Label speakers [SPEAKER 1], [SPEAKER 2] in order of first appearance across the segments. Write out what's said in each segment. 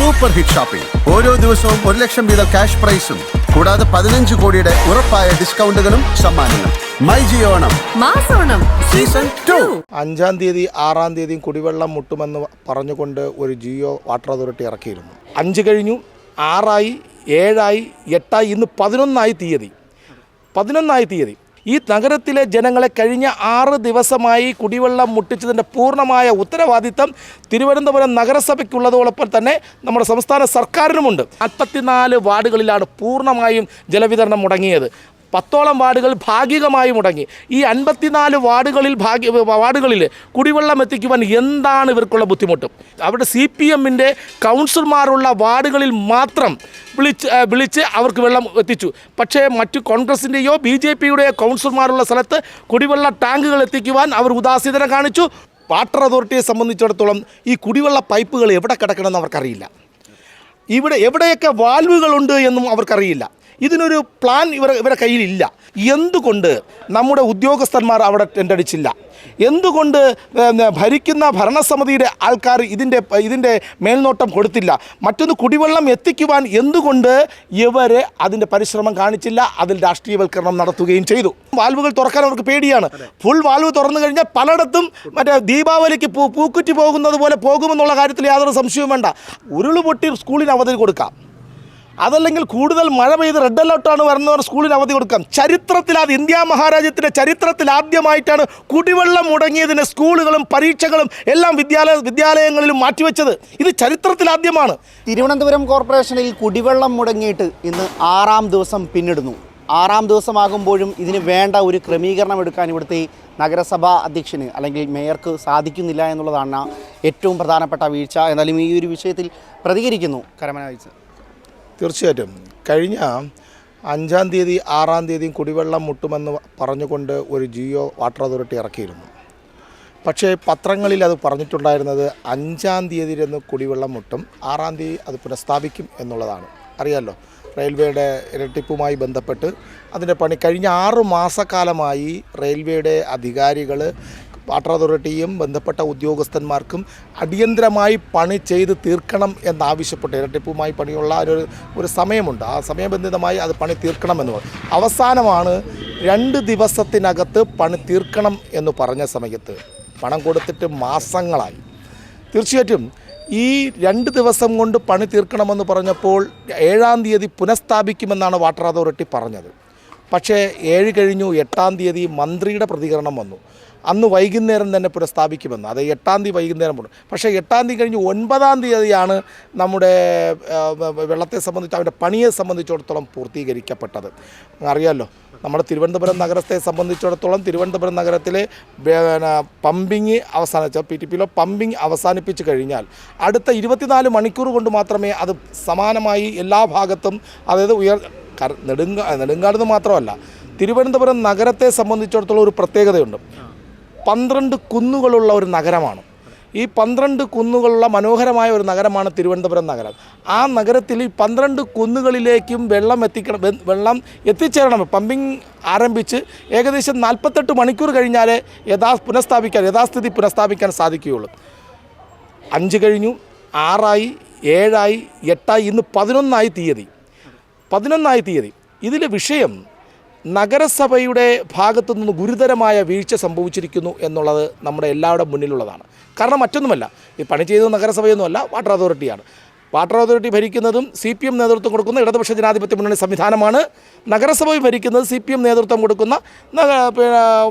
[SPEAKER 1] Super hit shopping. ഓരോ ദിവസവും 1 ലക്ഷം വീതം ക്യാഷ് പ്രൈസും കൂടാതെ 15 കോടിയുടെ ഉറപ്പായ ഡിസ്കൗണ്ടുകളും സമ്മാനങ്ങളും. മൈ ജിയോ ഓണം മാസോണം സീസൺ 2.
[SPEAKER 2] 5-ാം തീയതി 6-ാം തീയതിയും കുടിവെള്ളം മുട്ടുമെന്ന് പറഞ്ഞുകൊണ്ട് ഒരു ജിയോ വാട്ടർ അതോറിറ്റി ഇറക്കിയിരുന്നു. 5 കഴിഞ്ഞു, 6ആയി, 7ആയി, 8ആയി, ഇന്ന് 11ആയി തീയതി. ഈ നഗരത്തിലെ ജനങ്ങളെ കഴിഞ്ഞ 6 ദിവസമായി കുടിവെള്ളം മുട്ടിച്ചതിൻ്റെ പൂർണ്ണമായ ഉത്തരവാദിത്തം തിരുവനന്തപുരം നഗരസഭയ്ക്കുള്ളതോടൊപ്പം തന്നെ നമ്മുടെ സംസ്ഥാന സർക്കാരിനുമുണ്ട്. 44 വാർഡുകളിലാണ് പൂർണ്ണമായും ജലവിതരണം മുടങ്ങിയത്. 10ഓളം വാർഡുകൾ ഭാഗികമായി മുടങ്ങി. ഈ 54 വാർഡുകളിൽ കുടിവെള്ളം എത്തിക്കുവാൻ എന്താണ് ഇവർക്കുള്ള ബുദ്ധിമുട്ട്? അവിടെ CPMൻ്റെ കൗൺസിലർമാരുള്ള വാർഡുകളിൽ മാത്രം വിളിച്ച് അവർക്ക് വെള്ളം എത്തിച്ചു. പക്ഷേ മറ്റു കോൺഗ്രസിൻ്റെയോ BJPയുടെയോ കൗൺസിലർമാരുള്ള സ്ഥലത്ത് കുടിവെള്ള ടാങ്കുകൾ എത്തിക്കുവാൻ അവർ ഉദാസീനത കാണിച്ചു. വാട്ടർ അതോറിറ്റിയെ സംബന്ധിച്ചിടത്തോളം ഈ കുടിവെള്ള പൈപ്പുകൾ എവിടെ കിടക്കണമെന്ന് അവർക്കറിയില്ല. ഇവിടെ എവിടെയൊക്കെ വാൽവുകളുണ്ട് എന്നും അവർക്കറിയില്ല. ഇതിനൊരു പ്ലാൻ ഇവരുടെ കയ്യിലില്ല. എന്തുകൊണ്ട് നമ്മുടെ ഉദ്യോഗസ്ഥന്മാർ അവിടെ ടെൻഡടിച്ചില്ല? എന്തുകൊണ്ട് ഭരിക്കുന്ന ഭരണസമിതിയുടെ ആൾക്കാർ ഇതിൻ്റെ മേൽനോട്ടം കൊടുത്തില്ല? മറ്റൊന്ന്, കുടിവെള്ളം എത്തിക്കുവാൻ എന്തുകൊണ്ട് ഇവർ അതിൻ്റെ പരിശ്രമം കാണിച്ചില്ല? അതിൽ രാഷ്ട്രീയവൽക്കരണം നടത്തുകയും ചെയ്തു. വാൽവുകൾ തുറക്കാൻ അവർക്ക് പേടിയാണ്. ഫുൾ വാൽവ് തുറന്നു കഴിഞ്ഞാൽ പലയിടത്തും മറ്റേ ദീപാവലിക്ക് പൂക്കുറ്റി പോകുന്നത് പോലെ പോകുമെന്നുള്ള കാര്യത്തിൽ യാതൊരു സംശയവും വേണ്ട. ഉരുളുപൊട്ടി സ്കൂളിന് അവധി കൊടുക്കാം. അതല്ലെങ്കിൽ കൂടുതൽ മഴ പെയ്ത് റെഡ് അലർട്ടാണ് വരുന്നവർ സ്കൂളിന് അവധി കൊടുക്കാം. അത് ഇന്ത്യ മഹാരാജ്യത്തിൻ്റെ ചരിത്രത്തിൽ ആദ്യമായിട്ടാണ് കുടിവെള്ളം മുടങ്ങിയതിന് സ്കൂളുകളും പരീക്ഷകളും എല്ലാം വിദ്യാലയങ്ങളിലും മാറ്റിവെച്ചത്. ഇത് ചരിത്രത്തിൽ ആദ്യമാണ്.
[SPEAKER 3] തിരുവനന്തപുരം കോർപ്പറേഷനിൽ കുടിവെള്ളം മുടങ്ങിയിട്ട് ഇന്ന് 6ആം ദിവസം പിന്നിടുന്നു. 6ആം ദിവസമാകുമ്പോഴും ഇതിന് വേണ്ട ഒരു ക്രമീകരണം എടുക്കാൻ ഇവിടുത്തെ നഗരസഭാ അധ്യക്ഷന് അല്ലെങ്കിൽ മേയർക്ക് സാധിക്കുന്നില്ല എന്നുള്ളതാണ് ഏറ്റവും പ്രധാനപ്പെട്ട വീഴ്ച. എന്നാലും ഈ ഒരു വിഷയത്തിൽ പ്രതികരിക്കുന്നു കരമന.
[SPEAKER 2] തീർച്ചയായിട്ടും കഴിഞ്ഞ 5-ാം തീയതി 6-ാം തീയതിയും കുടിവെള്ളം മുട്ടുമെന്ന് പറഞ്ഞുകൊണ്ട് ഒരു ജിയോ വാട്ടർ അതോറിറ്റി ഇറക്കിയിരുന്നു. പക്ഷേ പത്രങ്ങളിൽ അത് പറഞ്ഞിട്ടുണ്ടായിരുന്നത് 5-ാം തീയതി കുടിവെള്ളം മുട്ടും, 6-ാം തീയതി അത് പുനഃസ്ഥാപിക്കും എന്നുള്ളതാണ്. അറിയാമല്ലോ, റെയിൽവേയുടെ ഇരട്ടിപ്പുമായി ബന്ധപ്പെട്ട് അതിൻ്റെ പണി കഴിഞ്ഞ 6 മാസക്കാലമായി റെയിൽവേയുടെ അധികാരികൾ വാട്ടർ അതോറിറ്റിയും ബന്ധപ്പെട്ട ഉദ്യോഗസ്ഥന്മാർക്കും അടിയന്തരമായി പണി ചെയ്ത് തീർക്കണം എന്നാവശ്യപ്പെട്ട് ഇരട്ടിപ്പുമായി പണിയുള്ള ഒരു സമയമുണ്ട്. ആ സമയബന്ധിതമായി അത് പണി തീർക്കണമെന്ന് പറഞ്ഞു. അവസാനമാണ് 2 ദിവസത്തിനകത്ത് പണി തീർക്കണം എന്ന് പറഞ്ഞ സമയത്ത് പണം കൊടുത്തിട്ട് മാസങ്ങളായി. തീർച്ചയായിട്ടും ഈ 2 ദിവസം കൊണ്ട് പണി തീർക്കണമെന്ന് പറഞ്ഞപ്പോൾ 7-ാം തീയതി പുനഃസ്ഥാപിക്കുമെന്നാണ് വാട്ടർ അതോറിറ്റി പറഞ്ഞത്. പക്ഷേ 7 കഴിഞ്ഞു, 8-ാം തീയതി മന്ത്രിയുടെ പ്രതികരണം വന്നു. അന്ന് വൈകുന്നേരം തന്നെ പുനഃസ്ഥാപിക്കുമെന്ന്. അത് 8-ാം തീയതി വൈകുന്നേരം പോകണം. പക്ഷേ 8-ാം തീയതി കഴിഞ്ഞ് 9-ാം തീയതിയാണ് നമ്മുടെ വെള്ളത്തെ സംബന്ധിച്ച് അവൻ്റെ പണിയെ സംബന്ധിച്ചിടത്തോളം പൂർത്തീകരിക്കപ്പെട്ടത്. അറിയാമല്ലോ, നമ്മുടെ തിരുവനന്തപുരം നഗരത്തെ സംബന്ധിച്ചിടത്തോളം തിരുവനന്തപുരം നഗരത്തിലെ പമ്പിങ് അവസാനിച്ച PTPയിലോ പമ്പിങ് അവസാനിപ്പിച്ച് കഴിഞ്ഞാൽ അടുത്ത 24 മണിക്കൂർ കൊണ്ട് മാത്രമേ അത് സമാനമായി എല്ലാ ഭാഗത്തും, അതായത് നെടുങ്കാടെന്ന് മാത്രമല്ല തിരുവനന്തപുരം നഗരത്തെ സംബന്ധിച്ചിടത്തോളം ഒരു പ്രത്യേകതയുണ്ട്. 12 കുന്നുകളുള്ള ഒരു നഗരമാണ്. ഈ 12 കുന്നുകളുള്ള മനോഹരമായ ഒരു നഗരമാണ് തിരുവനന്തപുരം നഗരം. ആ നഗരത്തിൽ ഈ 12 കുന്നുകളിലേക്കും വെള്ളം എത്തിച്ചേരണം. പമ്പിങ് ആരംഭിച്ച് ഏകദേശം 48 മണിക്കൂർ കഴിഞ്ഞാലേ യഥാസ്ഥിതി പുനഃസ്ഥാപിക്കാൻ സാധിക്കുകയുള്ളൂ. 5 കഴിഞ്ഞു, 6ആയി, 7ആയി, 8ആയി, ഇന്ന് 11ആയി തീയതി. ഇതിലെ വിഷയം നഗരസഭയുടെ ഭാഗത്തു നിന്ന് ഗുരുതരമായ വീഴ്ച സംഭവിച്ചിരിക്കുന്നു എന്നുള്ളത് നമ്മുടെ എല്ലാവരുടെ മുന്നിലുള്ളതാണ്. കാരണം മറ്റൊന്നുമല്ല, ഈ പണി ചെയ്തത് നഗരസഭയൊന്നുമല്ല, വാട്ടർ അതോറിറ്റിയാണ്. വാട്ടർ അതോറിറ്റി ഭരിക്കുന്നതും CPM നേതൃത്വം കൊടുക്കുന്ന ഇടതുപക്ഷ ജനാധിപത്യ മുന്നണി സംവിധാനമാണ്. നഗരസഭയും ഭരിക്കുന്നത് CPM നേതൃത്വം കൊടുക്കുന്ന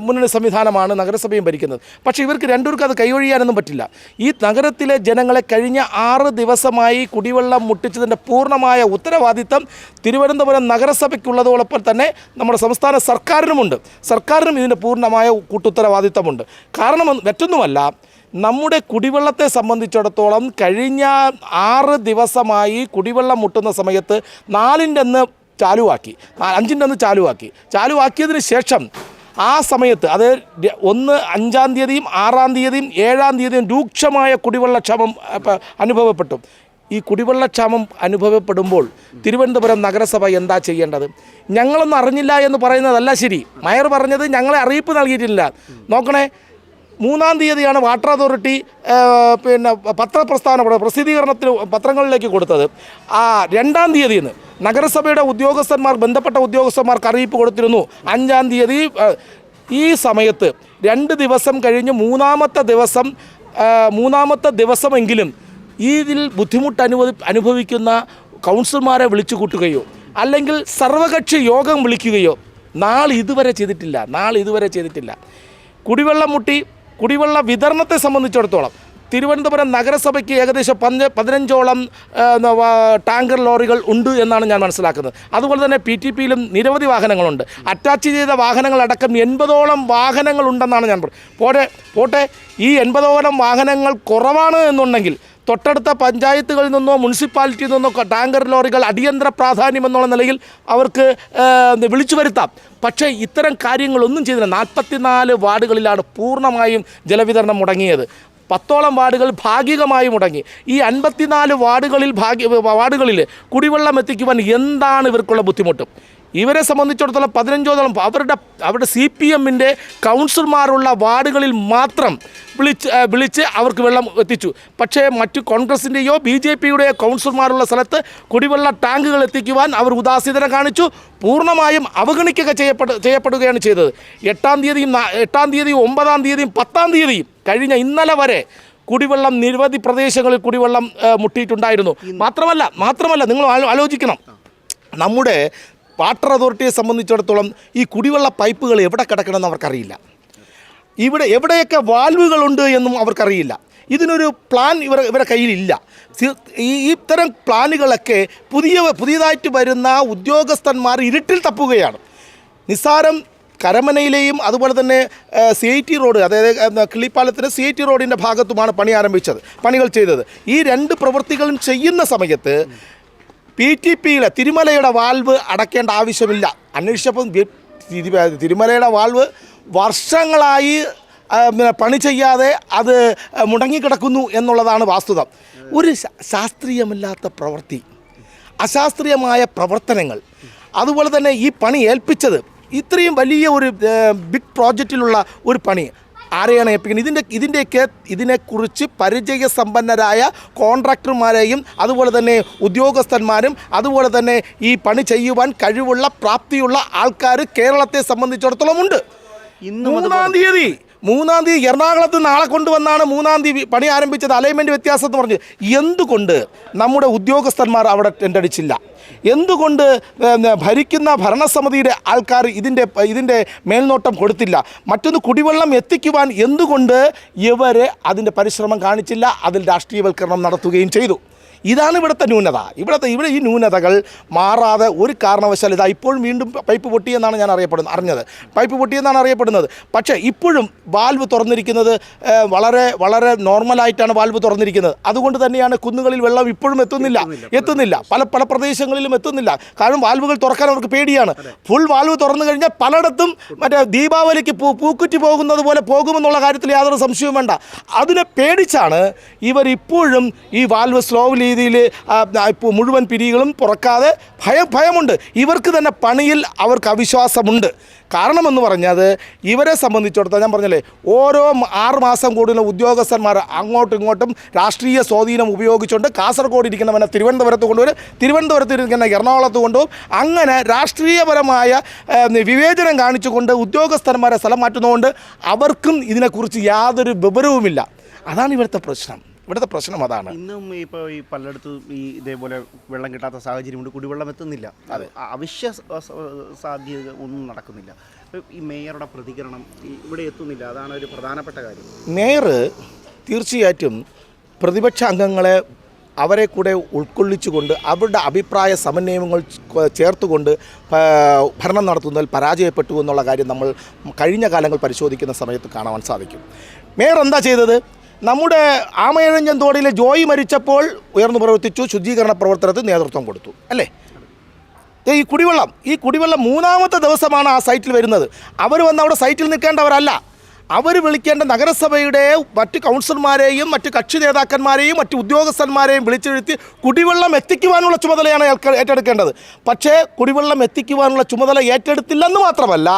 [SPEAKER 2] മുന്നണി സംവിധാനമാണ് നഗരസഭയും ഭരിക്കുന്നത്. പക്ഷേ ഇവർക്ക് രണ്ടുപേർക്കും അത് കൈയൊഴിയാനൊന്നും പറ്റില്ല. ഈ നഗരത്തിലെ ജനങ്ങളെ കഴിഞ്ഞ 6 ദിവസമായി കുടിവെള്ളം മുട്ടിച്ചതിൻ്റെ പൂർണ്ണമായ ഉത്തരവാദിത്തം തിരുവനന്തപുരം നഗരസഭയ്ക്കുള്ളതോടൊപ്പം തന്നെ നമ്മുടെ സംസ്ഥാന സർക്കാരിനുമുണ്ട്. സർക്കാരിനും ഇതിൻ്റെ പൂർണ്ണമായ കൂട്ടുത്തരവാദിത്തമുണ്ട്. കാരണം മറ്റൊന്നുമല്ല, നമ്മുടെ കുടിവെള്ളത്തെ സംബന്ധിച്ചിടത്തോളം കഴിഞ്ഞ 6 ദിവസമായി കുടിവെള്ളം മുട്ടുന്ന സമയത്ത് 4ൻ്റെ അന്ന് ചാലുവാക്കി, 5ൻ്റെ അന്ന് ചാലുവാക്കിയതിന് ശേഷം ആ സമയത്ത് അത് 5-ാം തീയതിയും 6-ാം തീയതിയും 7-ാം തീയതിയും രൂക്ഷമായ കുടിവെള്ളക്ഷാമം അനുഭവപ്പെട്ടു. ഈ കുടിവെള്ളക്ഷാമം അനുഭവപ്പെടുമ്പോൾ തിരുവനന്തപുരം നഗരസഭ എന്താ ചെയ്യേണ്ടത്? ഞങ്ങളൊന്നും അറിഞ്ഞില്ല എന്ന് പറയുന്നതല്ല ശരി. മേയർ പറഞ്ഞത് ഞങ്ങളെ അറിയിപ്പ് നൽകിയിട്ടില്ല. നോക്കണേ, 3-ാം തീയതിയാണ് വാട്ടർ അതോറിറ്റി പിന്നെ പ്രസിദ്ധീകരണത്തിന് പത്രങ്ങളിലേക്ക് കൊടുത്തത്. 2-ാം തീയതിന്ന് നഗരസഭയുടെ ബന്ധപ്പെട്ട ഉദ്യോഗസ്ഥന്മാർക്ക് അറിയിപ്പ് കൊടുത്തിരുന്നു. 5-ാം തീയതി ഈ സമയത്ത് 2 ദിവസം കഴിഞ്ഞ് മൂന്നാമത്തെ ദിവസമെങ്കിലും ഇതിൽ ബുദ്ധിമുട്ട് അനുഭവിക്കുന്ന കൗൺസിലർമാരെ വിളിച്ചു കൂട്ടുകയോ അല്ലെങ്കിൽ സർവകക്ഷി യോഗം വിളിക്കുകയോ നാളിതുവരെ ചെയ്തിട്ടില്ല. കുടിവെള്ള വിതരണത്തെ സംബന്ധിച്ചിടത്തോളം തിരുവനന്തപുരം നഗരസഭയ്ക്ക് ഏകദേശം 15ഓളം ടാങ്കർ ലോറികൾ ഉണ്ട് എന്നാണ് ഞാൻ മനസ്സിലാക്കുന്നത്. അതുപോലെ തന്നെ PTPയിലും നിരവധി വാഹനങ്ങളുണ്ട്. അറ്റാച്ച് ചെയ്ത വാഹനങ്ങളടക്കം 80ഓളം വാഹനങ്ങളുണ്ടെന്നാണ് ഞാൻ പോട്ടെ ഈ 80ഓളം വാഹനങ്ങൾ കുറവാണ് എന്നുണ്ടെങ്കിൽ തൊട്ടടുത്ത പഞ്ചായത്തുകളിൽ നിന്നോ മുനിസിപ്പാലിറ്റിയിൽ നിന്നോ ടാങ്കർ ലോറികൾ അടിയന്തര പ്രാധാന്യം എന്നുള്ള നിലയിൽ അവർക്ക് വിളിച്ചു വരുത്താം. പക്ഷേ ഇത്തരം കാര്യങ്ങളൊന്നും ചെയ്തില്ല. 44 വാർഡുകളിലാണ് പൂർണ്ണമായും ജലവിതരണം മുടങ്ങിയത്. 10ഓളം വാർഡുകൾ ഭാഗികമായി മുടങ്ങി. ഈ 54 വാർഡുകളിൽ കുടിവെള്ളം എത്തിക്കുവാൻ എന്താണ് ഇവർക്കുള്ള ബുദ്ധിമുട്ട്? ഇവരെ സംബന്ധിച്ചിടത്തോളം 15ഓളം അവരുടെ CPMൻ്റെ കൗൺസിലർമാരുള്ള വാർഡുകളിൽ മാത്രം വിളിച്ച് അവർക്ക് വെള്ളം എത്തിച്ചു. പക്ഷേ മറ്റു കോൺഗ്രസിൻ്റെയോ BJPയുടെയോ കൗൺസിലർമാരുള്ള സ്ഥലത്ത് കുടിവെള്ള ടാങ്കുകൾ എത്തിക്കുവാൻ അവർ ഉദാസീനത കാണിച്ചു. പൂർണ്ണമായും അവഗണിക്കുക ചെയ്യപ്പെടുകയാണ് ചെയ്തത്. 8-ാം തീയതിയും 9-ാം തീയതിയും 10-ാം തീയതിയും കഴിഞ്ഞ ഇന്നലെ വരെ കുടിവെള്ളം നിരവധി പ്രദേശങ്ങളിൽ കുടിവെള്ളം മുട്ടിയിട്ടുണ്ടായിരുന്നു. മാത്രമല്ല നിങ്ങൾ ആലോചിക്കണം, നമ്മുടെ വാട്ടർ അതോറിറ്റിയെ സംബന്ധിച്ചിടത്തോളം ഈ കുടിവെള്ള പൈപ്പുകൾ എവിടെ കിടക്കണമെന്ന് അവർക്കറിയില്ല. എവിടെയൊക്കെ വാൽവുകളുണ്ട് എന്നും അവർക്കറിയില്ല. ഇതിനൊരു പ്ലാൻ ഇവരുടെ കയ്യിലില്ല. ഇത്തരം പ്ലാനുകളൊക്കെ പുതിയതായിട്ട് വരുന്ന ഉദ്യോഗസ്ഥന്മാർ ഇരുട്ടിൽ തപ്പുകയാണ്. നിസ്സാരം കരമനയിലെയും അതുപോലെ തന്നെ CIT റോഡ്, അതായത് കിള്ളിപ്പാലത്തിന് CIT റോഡിൻ്റെ ഭാഗത്തുമാണ് പണികൾ ചെയ്തത്. ഈ 2 പ്രവൃത്തികളും ചെയ്യുന്ന സമയത്ത് PTPയിലെ തിരുമലയുടെ വാൽവ് അടയ്ക്കേണ്ട ആവശ്യമില്ല. അന്വേഷിച്ചപ്പം തിരുമലയുടെ വാൽവ് വർഷങ്ങളായി പണി ചെയ്യാതെ അത് മുടങ്ങിക്കിടക്കുന്നു എന്നുള്ളതാണ് വാസ്തുത. ഒരു ശാസ്ത്രീയമല്ലാത്ത പ്രവൃത്തി, അശാസ്ത്രീയമായ പ്രവർത്തനങ്ങൾ, അതുപോലെ തന്നെ ഈ പണി ഏൽപ്പിച്ചത് ഇത്രയും വലിയ ഒരു ബിഗ് പ്രോജക്റ്റിലുള്ള ഒരു പണി ആരെയാണ് ഏൽപ്പിക്കുന്നത്? ഇതിനെക്കുറിച്ച് പരിചയസമ്പന്നരായ കോൺട്രാക്ടർമാരെയും അതുപോലെ തന്നെ ഉദ്യോഗസ്ഥന്മാരും അതുപോലെ തന്നെ ഈ പണി ചെയ്യുവാൻ കഴിവുള്ള പ്രാപ്തിയുള്ള ആൾക്കാർ കേരളത്തെ സംബന്ധിച്ചിടത്തോളം ഉണ്ട്. 3-ാം തീയതി എറണാകുളത്ത് നാളെ കൊണ്ടുവന്നാണ് 3-ാം തീയതി പണി ആരംഭിച്ചത്. അലൈൻമെൻറ്റ് വ്യത്യാസം എന്ന് പറഞ്ഞ് എന്തുകൊണ്ട് നമ്മുടെ ഉദ്യോഗസ്ഥന്മാർ അവിടെ ടെൻഡടിച്ചില്ല? എന്തുകൊണ്ട് ഭരിക്കുന്ന ഭരണസമിതിയുടെ ആൾക്കാർ ഇതിൻ്റെ മേൽനോട്ടം കൊടുത്തില്ല? മറ്റൊന്ന്, കുടിവെള്ളം എത്തിക്കുവാൻ എന്തുകൊണ്ട് ഇവരെ അതിൻ്റെ പരിശ്രമം കാണിച്ചില്ല? അതിൽ രാഷ്ട്രീയവൽക്കരണം നടത്തുകയും ചെയ്തു. ഇതാണ് ഇവിടുത്തെ ന്യൂനത. ഇവിടെ ഈ ന്യൂനതകൾ മാറാതെ ഒരു കാരണവശാൽ ഇപ്പോഴും വീണ്ടും പൈപ്പ് പൊട്ടിയെന്നാണ് ഞാൻ അറിയപ്പെടുന്നത്. പക്ഷേ ഇപ്പോഴും വാൽവ് തുറന്നിരിക്കുന്നത് വളരെ വളരെ നോർമലായിട്ടാണ് വാൽവ് തുറന്നിരിക്കുന്നത്. അതുകൊണ്ട് തന്നെയാണ് കുന്നുകളിൽ വെള്ളം ഇപ്പോഴും എത്തുന്നില്ല. പല പ്രദേശങ്ങളിലും എത്തുന്നില്ല. കാരണം വാൽവുകൾ തുറക്കാൻ അവർക്ക് പേടിയാണ്. ഫുൾ വാൽവ് തുറന്നു കഴിഞ്ഞാൽ പലയിടത്തും ദീപാവലിക്ക് പൂക്കുറ്റി പോകുന്നത് പോലെ പോകുമെന്നുള്ള കാര്യത്തിൽ യാതൊരു സംശയവും വേണ്ട. അതിനെ പേടിച്ചാണ് ഇവർ ഇപ്പോഴും ഈ വാൽവ് സ്ലോ രീതിയിൽ ഇപ്പോൾ മുഴുവൻ പിരികളും തുറക്കാതെ ഭയമുണ്ട്. ഇവർക്ക് തന്നെ പണിയിൽ അവർക്ക് അവിശ്വാസമുണ്ട്. കാരണമെന്ന് പറഞ്ഞത് ഇവരെ സംബന്ധിച്ചിടത്തോളം ഞാൻ പറഞ്ഞല്ലേ, ഓരോ 6 മാസം കൂടുന്ന ഉദ്യോഗസ്ഥന്മാർ അങ്ങോട്ടും ഇങ്ങോട്ടും രാഷ്ട്രീയ സ്വാധീനം ഉപയോഗിച്ചുകൊണ്ട് കാസർഗോഡ് ഇരിക്കുന്നവനെ തിരുവനന്തപുരത്ത് കൊണ്ടുവരും, തിരുവനന്തപുരത്ത് ഇരിക്കുന്ന എറണാകുളത്ത് കൊണ്ടുപോകും. അങ്ങനെ രാഷ്ട്രീയപരമായ വിവേചനം കാണിച്ചുകൊണ്ട് ഉദ്യോഗസ്ഥന്മാരെ സ്ഥലം മാറ്റുന്നതുകൊണ്ട് അവർക്കും ഇതിനെക്കുറിച്ച് യാതൊരു വിവരവുമില്ല. അതാണ് ഇവിടുത്തെ പ്രശ്നം അതാണ്.
[SPEAKER 3] ഇന്നും ഇപ്പോൾ ഈ പലയിടത്തും ഇതേപോലെ വെള്ളം കിട്ടാത്ത സാഹചര്യമുണ്ട്. കുടിവെള്ളം എത്തുന്നില്ല. അവശ്യ സാധ്യത ഒന്നും നടക്കുന്നില്ല. ഈ മേയറുടെ പ്രതികരണം ഇവിടെ എത്തുന്നില്ല. അതാണ് ഒരു പ്രധാനപ്പെട്ട കാര്യം.
[SPEAKER 2] മേയർ തീർച്ചയായിട്ടും പ്രതിപക്ഷ അംഗങ്ങളെ അവരെ കൂടെ ഉൾക്കൊള്ളിച്ചുകൊണ്ട് അവരുടെ അഭിപ്രായ സമന്വയങ്ങൾ ചേർത്തുകൊണ്ട് ഭരണം നടത്തുന്നതിൽ പരാജയപ്പെട്ടു എന്നുള്ള കാര്യം നമ്മൾ കഴിഞ്ഞ കാലങ്ങൾ പരിശോധിക്കുന്ന സമയത്ത് കാണുവാൻ സാധിക്കും. മേയർ എന്താ ചെയ്തത്? നമ്മുടെ ആമയഴഞ്ചൻ തോടിൽ ജോയി മരിച്ചപ്പോൾ ഉയർന്നു പ്രവർത്തിച്ചു, ശുചീകരണ പ്രവർത്തനത്തിന് നേതൃത്വം കൊടുത്തു, അല്ലേ? ഈ കുടിവെള്ളം 3-ാമത്തെ ദിവസമാണ് ആ സൈറ്റിൽ വരുന്നത്. അവർ വന്ന് അവിടെ സൈറ്റിൽ നിൽക്കേണ്ടവരല്ല. അവർ വിളിക്കേണ്ട നഗരസഭയുടെ മറ്റ് കൗൺസിലർമാരെയും മറ്റ് കക്ഷി നേതാക്കന്മാരെയും മറ്റ് ഉദ്യോഗസ്ഥന്മാരെയും വിളിച്ചെഴുത്തി കുടിവെള്ളം എത്തിക്കുവാനുള്ള ചുമതലയാണ് ഏറ്റെടുക്കേണ്ടത്. പക്ഷേ കുടിവെള്ളം എത്തിക്കുവാനുള്ള ചുമതല ഏറ്റെടുത്തില്ലെന്ന് മാത്രമല്ല,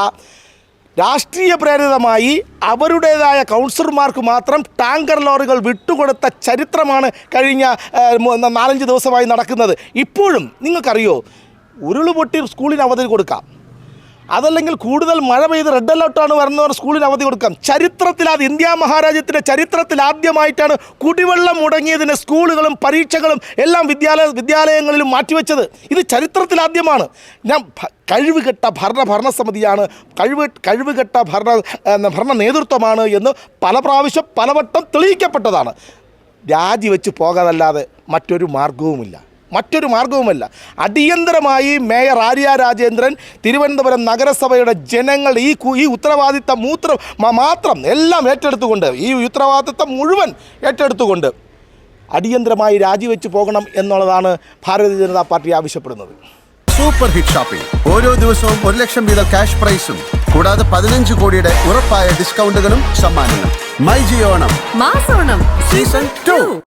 [SPEAKER 2] രാഷ്ട്രീയ പ്രേരിതമായി അവരുടേതായ കൗൺസിലർമാർക്ക് മാത്രം ടാങ്കർ ലോറികൾ വിട്ടുകൊടുത്ത ചരിത്രമാണ് കഴിഞ്ഞ 4-5 ദിവസമായി നടക്കുന്നത്. ഇപ്പോഴും നിങ്ങൾക്കറിയോ, ഉരുളുപൊട്ടി സ്കൂളിന് അവധി കൊടുക്കാം, അതല്ലെങ്കിൽ കൂടുതൽ മഴ പെയ്ത് റെഡ് അലർട്ടാണ് വരുന്നവർ സ്കൂളിന് അവധി കൊടുക്കാം. ചരിത്രത്തിൽ, അത് ഇന്ത്യ മഹാരാജ്യത്തിൻ്റെ ചരിത്രത്തിൽ ആദ്യമായിട്ടാണ് കുടിവെള്ളം മുടങ്ങിയതിന് സ്കൂളുകളും പരീക്ഷകളും എല്ലാം വിദ്യാലയങ്ങളിലും മാറ്റിവെച്ചത്. ഇത് ചരിത്രത്തിൽ ആദ്യമാണ്. കഴിവുകെട്ട ഭരണസമിതിയാണ്, കഴിവുകെട്ട ഭരണ നേതൃത്വമാണ് എന്ന് പല പ്രാവശ്യം പലവട്ടം തെളിയിക്കപ്പെട്ടതാണ്. രാജിവെച്ച് പോകാതല്ലാതെ മറ്റൊരു മാർഗവുമല്ല. അടിയന്തരമായി മേയർ ആര്യ രാജേന്ദ്രൻ തിരുവനന്തപുരം നഗരസഭയുടെ ജനങ്ങൾ ഈ ഉത്തരവാദിത്തം മാത്രം എല്ലാം ഏറ്റെടുത്തുകൊണ്ട്, ഈ ഉത്തരവാദിത്തം മുഴുവൻ ഏറ്റെടുത്തുകൊണ്ട് അടിയന്തരമായി രാജിവെച്ച് പോകണം എന്നുള്ളതാണ് ഭാരതീയ ജനതാ പാർട്ടി ആവശ്യപ്പെടുന്നത്.
[SPEAKER 1] Super hit shopping. ഓരോ ദിവസവും 1 ലക്ഷം വീതം ക്യാഷ് പ്രൈസും കൂടാതെ 15 കോടിയുടെ ഉറപ്പായ ഡിസ്കൗണ്ടുകളും സമ്മാനങ്ങളും. മൈ ജിയോ ഓണം മാസോണം സീസൺ 2.